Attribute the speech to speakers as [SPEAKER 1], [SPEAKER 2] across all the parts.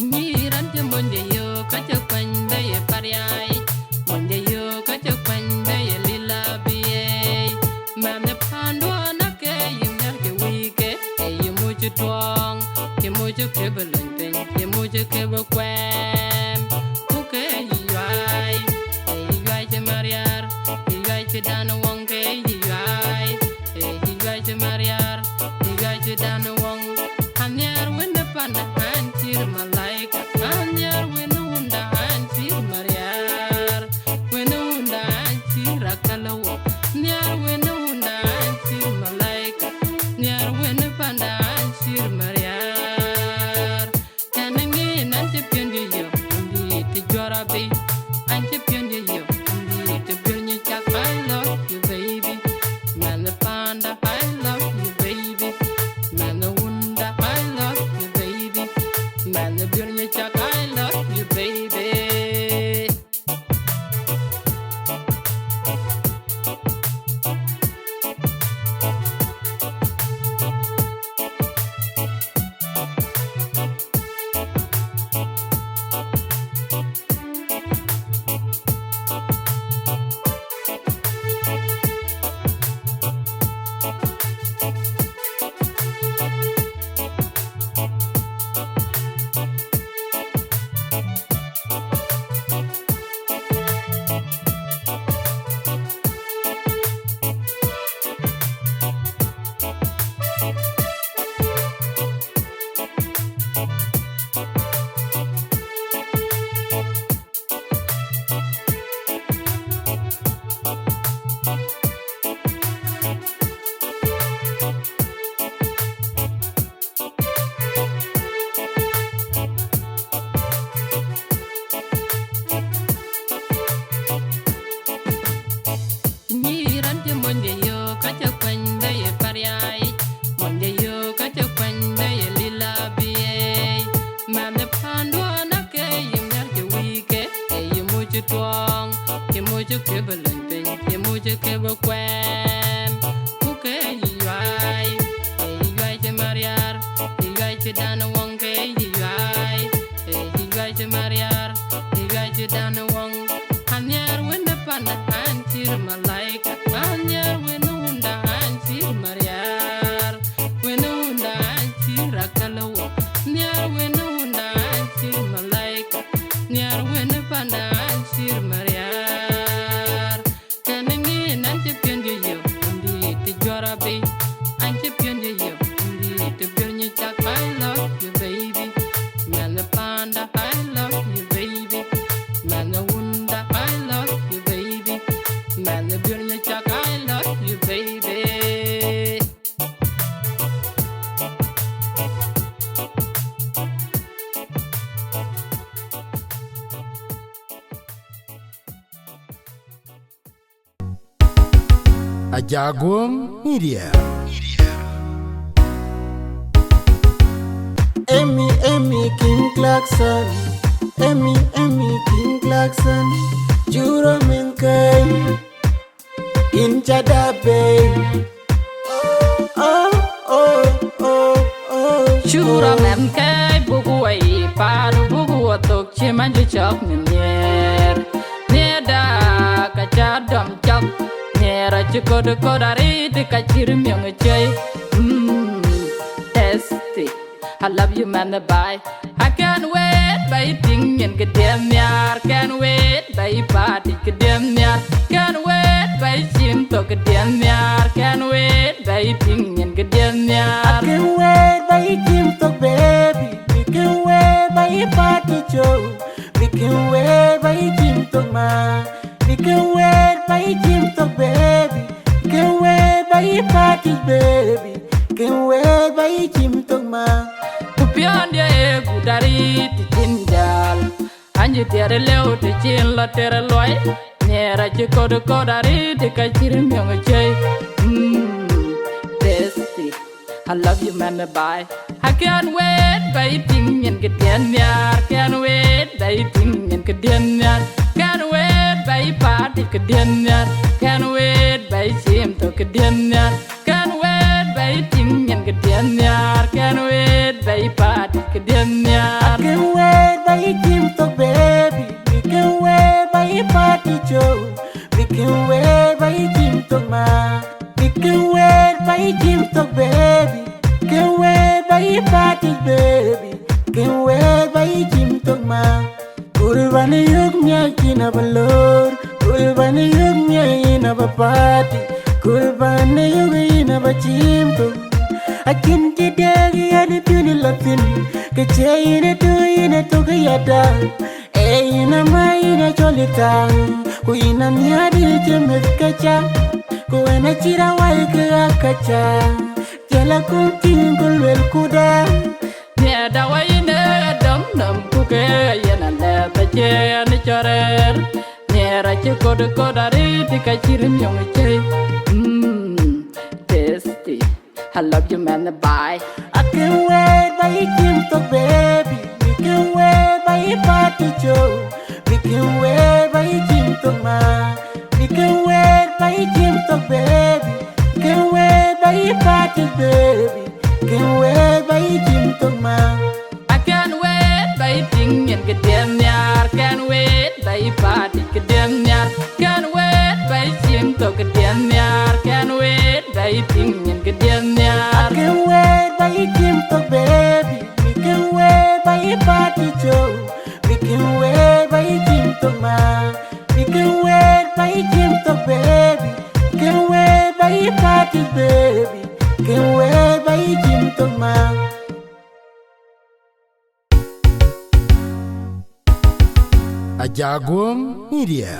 [SPEAKER 1] Nyiran ti monde yo kacha kwany baye pariay. Monde yo kacha kwany baye lila biye. Mame pandwa na ke yimner ke wike. E yimuju tuang, yimuju ke belenteng, yimuju ke bekwem. Kuke yiwai, yiwai je mariar, yiwai je dana wong ke yiwai. Yiwai je mariar, yiwai je dana wong. Hanyar wende panda hancir malaika. Hanyar wende unda hancir mariar. Wende unda hancir akalawo. Nyar wende unda hancir malaika. Nyar wende panda hancir mariar. Kanangi nanti piondi yo. Undi te jora be. Anche piondi yo. Undi te birni chak. I love you baby. Man the panda I love you baby. Man the wunda I love you baby. Man the birni chak I love you baby. Nyiran ti monde yo kacha kwany baye pariay. Monde yo kacha kwany baye lila biye. Mame pandwa na ke yimner ke wike. E yimuju tuang, yimuju ke belenteng, yimuju ke bekwem. Kuke yiwai, yiwai je mariar, yiwai je dana wong ke yiwai. Yiwai je mariar, yiwai je dana wong. Hanyar wende panda hancir malaika. Hanyar wende unda hancir mariar. Wende unda hancir akalawo. Nyar wende unda hancir malaika. Nyar wende panda hancir mariar. Kanangi nanti piondi yo. Undi te jora be. Anche piondi yo. Undi te birni chak. I love you baby. Man the panda I love you baby. Man the wunda I love you baby. Man the birni chak I love you baby.
[SPEAKER 2] Ajagum Media.
[SPEAKER 3] Amy King Clarkson. Amy King Clarkson. Juro Menkai. Inchada Bay. Oh, oh, oh, oh.
[SPEAKER 1] Shura mem kai bugu ai padu bugu otok chimanju chok nyer. Neda kacha dom chok. Nera chukod kodari te kachir myong chay. Testy. I love you man bye. I can't wait by ting and get them yar. Can't wait by party get them yar. Can't wait by chim to get them yar. Can't wait by ting and get them yar.
[SPEAKER 3] I can't wait by Jim Talk baby. We can wait by party show. We can wait by Jim Talk man. We can wait by Jim Talk baby. We can wait by party baby. Can wait by Jim Talk man.
[SPEAKER 1] Kupion dia gudari ti jinjal. Anju tiare leo ti chin la tere loy. Nera chikodo kodari ti kachir myong chay. Testy. I love you man bye. I can't wait by ting and get den yar. Can't wait by ting and get den yar. Can't wait by party get den yar. Can't wait by chim to get den yar. Can't wait by ting and get den yar. Can't wait by party get den yar.
[SPEAKER 3] I can wait We can wait by Jim Talk, baby. Can wait by parties, baby. Can wait by Jim Talk, ma. Kurvani yug nya kina balor. Kurvani yug nya ina ba party. Kurvani yug ina ba Jim Talk. Akin tidagi adi puni latin. Kece ina tu ina tu kayada. Ina ma ina cholita. Ku ina miadi jemes kaca. Ku ina cira wai ke akaca. Jala ku tinggal wel kuda.
[SPEAKER 1] Nya da wai ne dam nam ku ke yana le ta che ni chorer. Nya ra che kodari ti ka chirim yong che. Tasty. I love you, man. Bye.
[SPEAKER 3] I can't wait by Jim Talk, baby. We can wait by party show. We can wait by Jim Talk, ma. We can wait by Jim Talk, baby. Can wait by party, baby. Can wait by Jim Talk, ma.
[SPEAKER 1] I can't wait by ting and get them yar. Can't wait by party get them yar. Can't wait by Jim to get them yar. Can't wait by ting and get them
[SPEAKER 3] I
[SPEAKER 1] yar.
[SPEAKER 3] can't wait by Jim Talk, baby. We can wait by party show. We can wait by Jim Talk, ma. We can wait by Jim Talk, baby. Can wait by party, baby. Can wait by Jim Talk, ma.
[SPEAKER 2] Ajagum Media.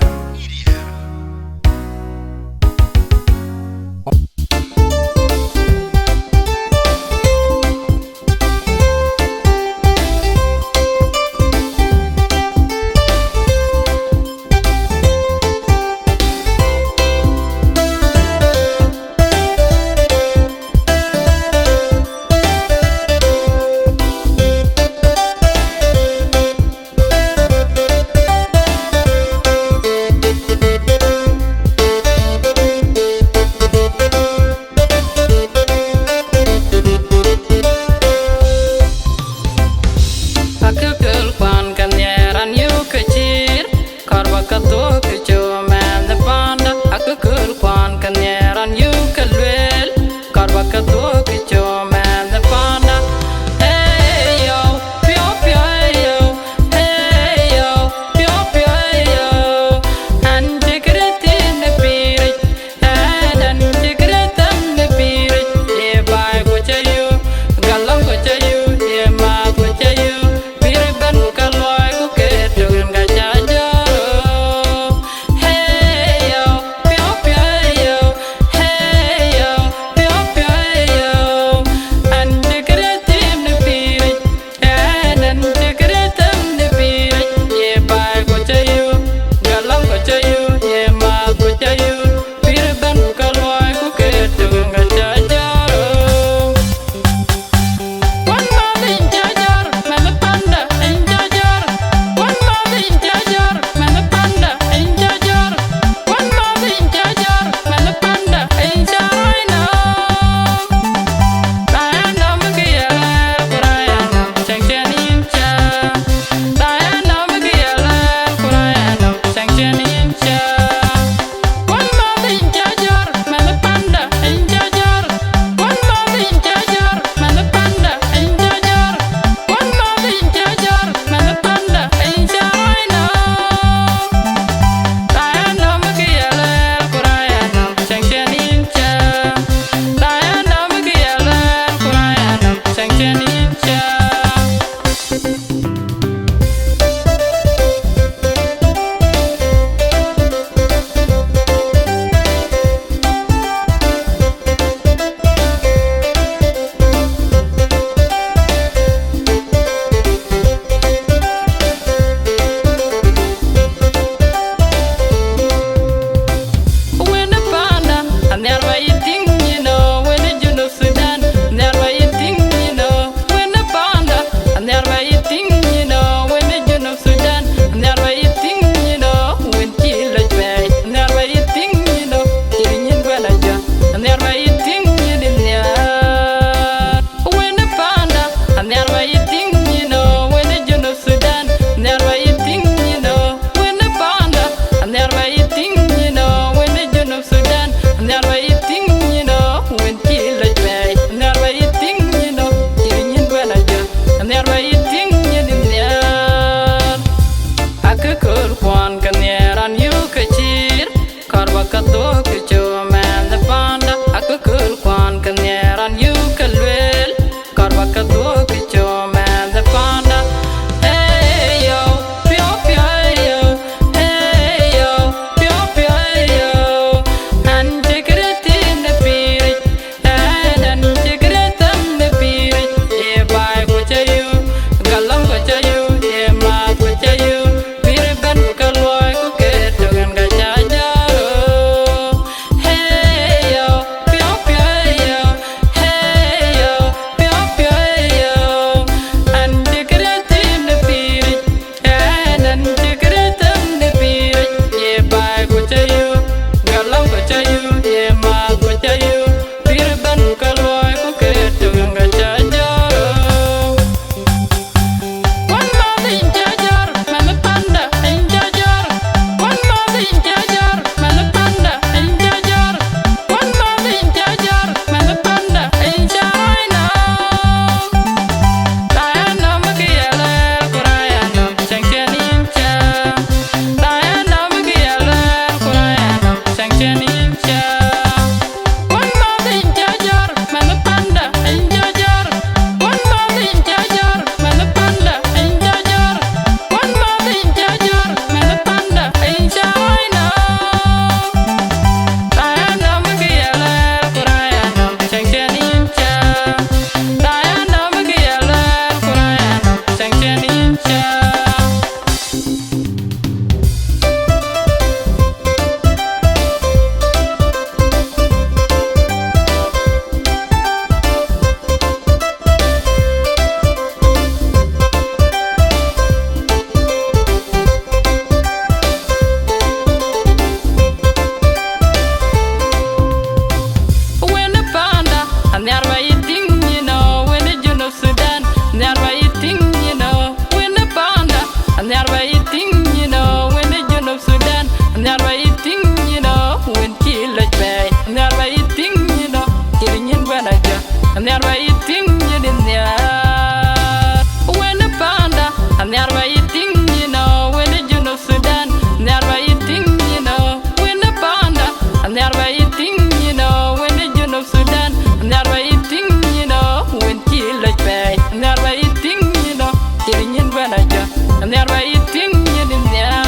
[SPEAKER 1] Nyarwa eating in there. When the panda, and Nyarwa eating, you know, when the Juno Sudan, Nyarwa eating, you know, when the panda, and Nyarwa eating, you know, when the Juno Sudan, Nyarwa eating, you know, when kill like bay, Nyarwa eating, you know, killing in Venaja, and Nyarwa eating in there.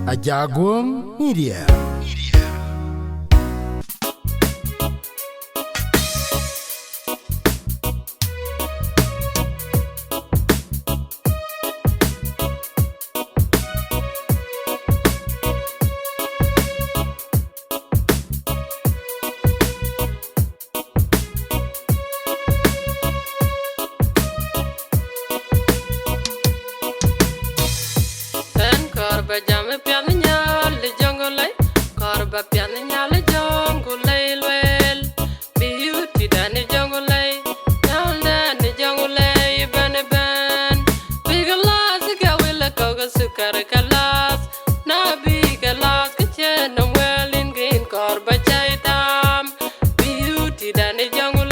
[SPEAKER 2] Ajagum Media.
[SPEAKER 1] Korba jam pianya le jungle, korba pianya le jungle well. Beauty dan jungle, down dan jungle ban. Big glass gawila koga sukar kalas, na big glass kitchen well in green korba chai tam. Beauty dan jungle,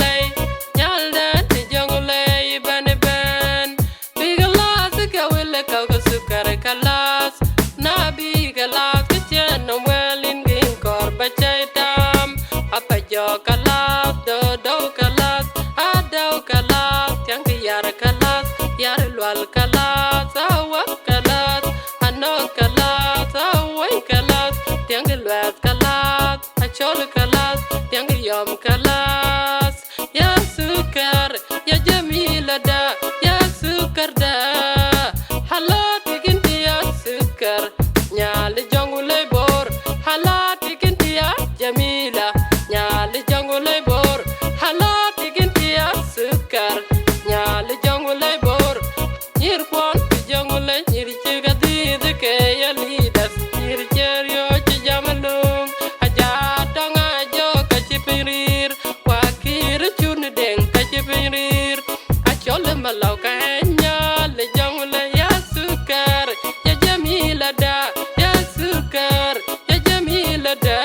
[SPEAKER 1] nyal dan jungle ban. Big glass gawila koga sukar kalas. Na big la kitchen well in green korba chaitam apa jo kalas do kalas ado kalas yang yar kalas yar lwal kalas awak kalas ano kalas awai kalas yang lwat kalas achol kalas yang yom kalas ya sukar ya jamila da ya sukar da halat ya sukar nyali jangule bor halati kintia jamila nyali jangule bor halati kintia sukar nyali jangule bor nyirpon jangule nyiri chiga dide ke yalidas nyiri cherio chijamalum aja tonga jo kachipirir wakir chun deng kachipirir achole malau kanya le jangule ya sukar ya jamila da ya sukar ya jamila da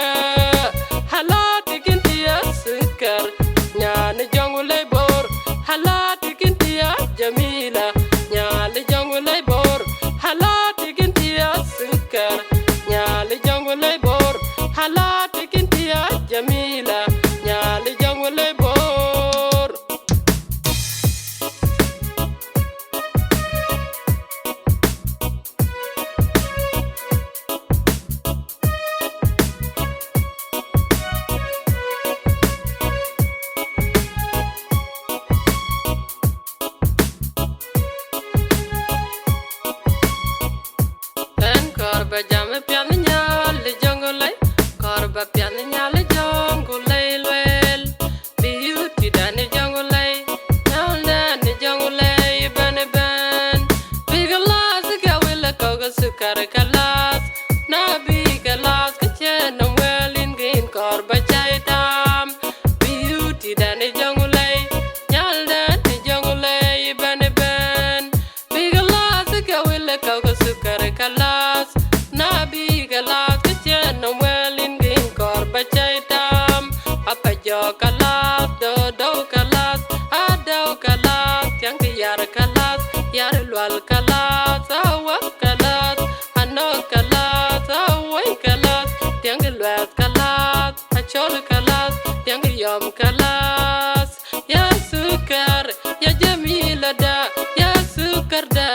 [SPEAKER 1] halati kinti ya sukar nyane jangule bor halati kinti ya jamila nyale jangule bor halati kinti ya sukar nyale jangule bor halati kinti ya jamila nyale jangule bor. Korba jam pianya le jungle, korba pianya le jungle well. Beauty dan jungle, down dan jungle ban. Big glass gawila koga sukar kalas, na big glass kitchen well in green korba chai tam. Beauty dan jungle, nyal dan jungle ban. Big glass gawila koga sukar kalas. Na big la kitchen well in green korba chaitam apa jo kalas do kalas ado kalas yang yar kalas yar lwal kalas awak kalas ano kalas awai kalas yang lwat kalas achol kalas yang yom kalas ya sukar ya jamila da ya sukar da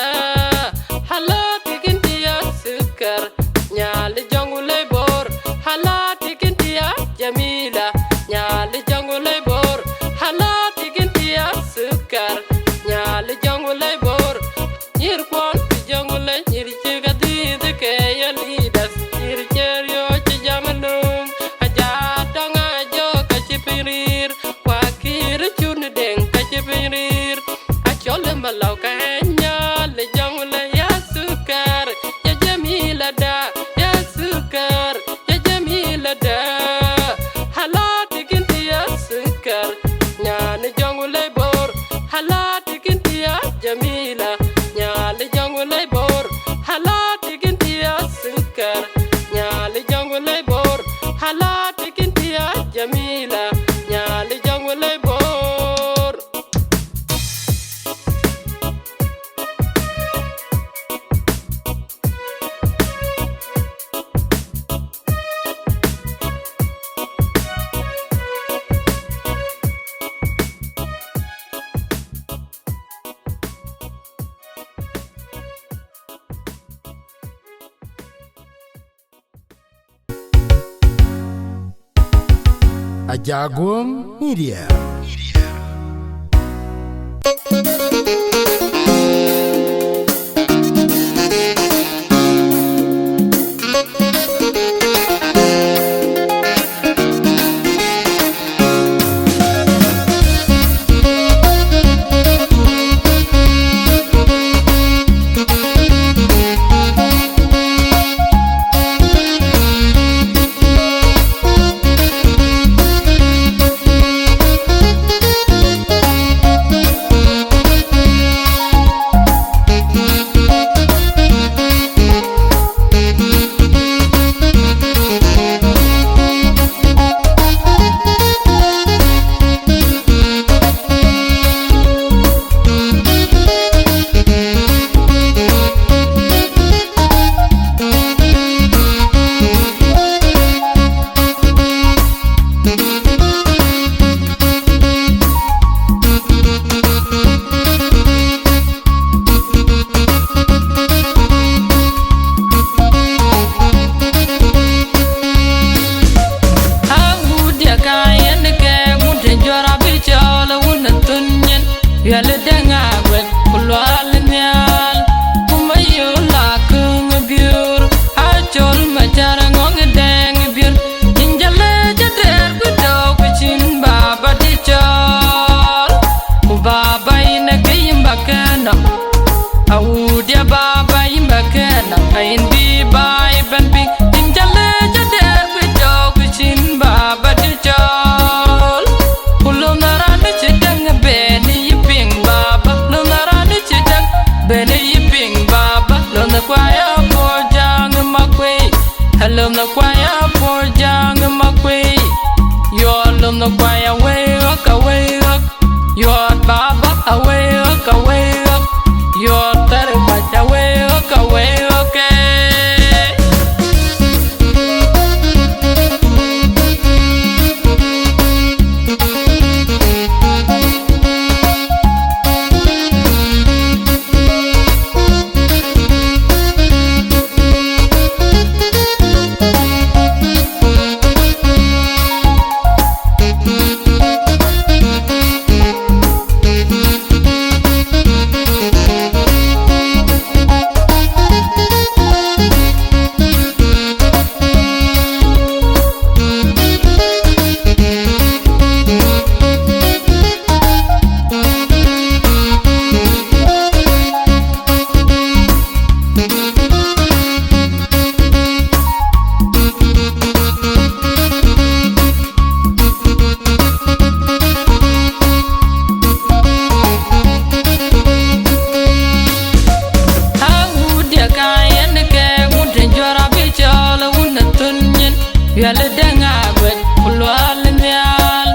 [SPEAKER 1] halati kinti ya sukar nyali jangule bor halati kinti ya jamila nyali jangule bor halati kinti ya sukar nyali jangule bor nyirpon jangule nyiri chiga dide ke yalidas nyiri cherio chijamalum aja tonga jo kachipirir wa
[SPEAKER 2] Ajagum Media.
[SPEAKER 1] Yale denga gwek kulwal nyal kumayo la kung biur achol machara ngong deng biur injale jader gudo kuchin baba dichol ku baba ina kayimba kana awudia baba imba kana ain bi bai ban bi injale jader gudo kuchin baba dichol kulona rana chedang beni Bene yiping baba, lom na kwaya por jang makwe. Hello na kwaya por jang makwe. Your lom na kwaya way up. Your baba away up. Your tar kwaya way up. Yale denga gwek kulwal nyal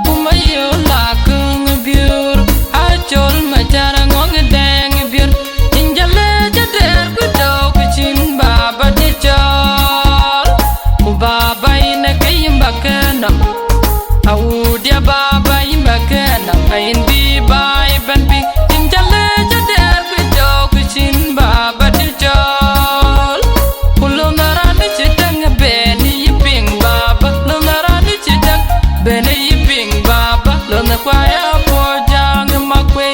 [SPEAKER 1] kumayo la kung biur achol machara ngong deng biur injale jader gudo kuchin baba dichol ku baba ina kayimba kana awudia baba imba kana ain bi bai ban bi injale jader gudo kuchin baba dichol kulona rana chedang beni Bene yiping baba, lom na kwaya por jang makwe.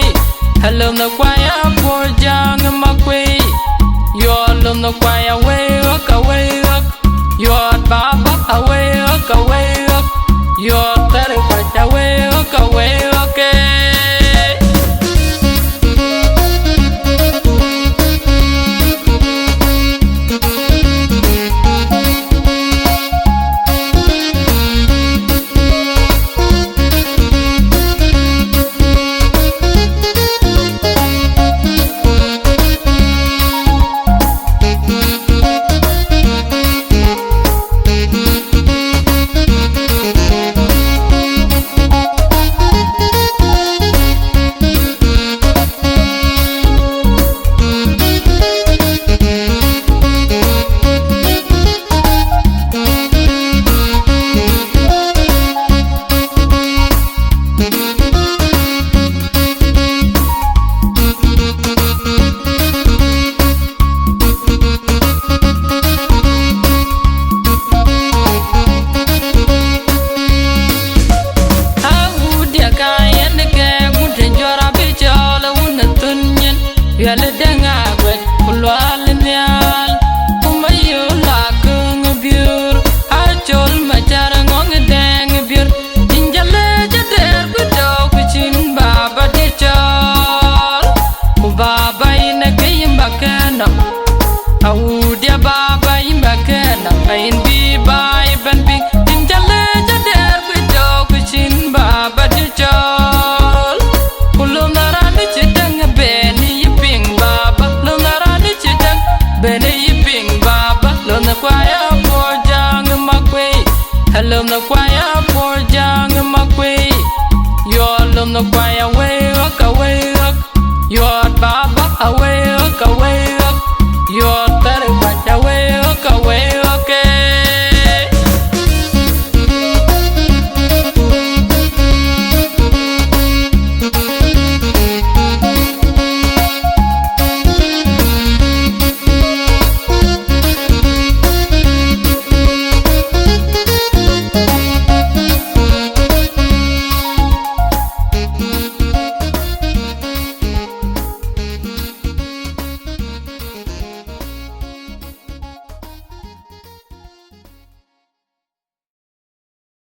[SPEAKER 1] Hello na kwaya por jang makwe. Your lom na kwaya way up. Your baba away up. Your tar kwaya way up. lum the choir for young Makwe. Your lum the choir away, look away, look. Your baba away, look away.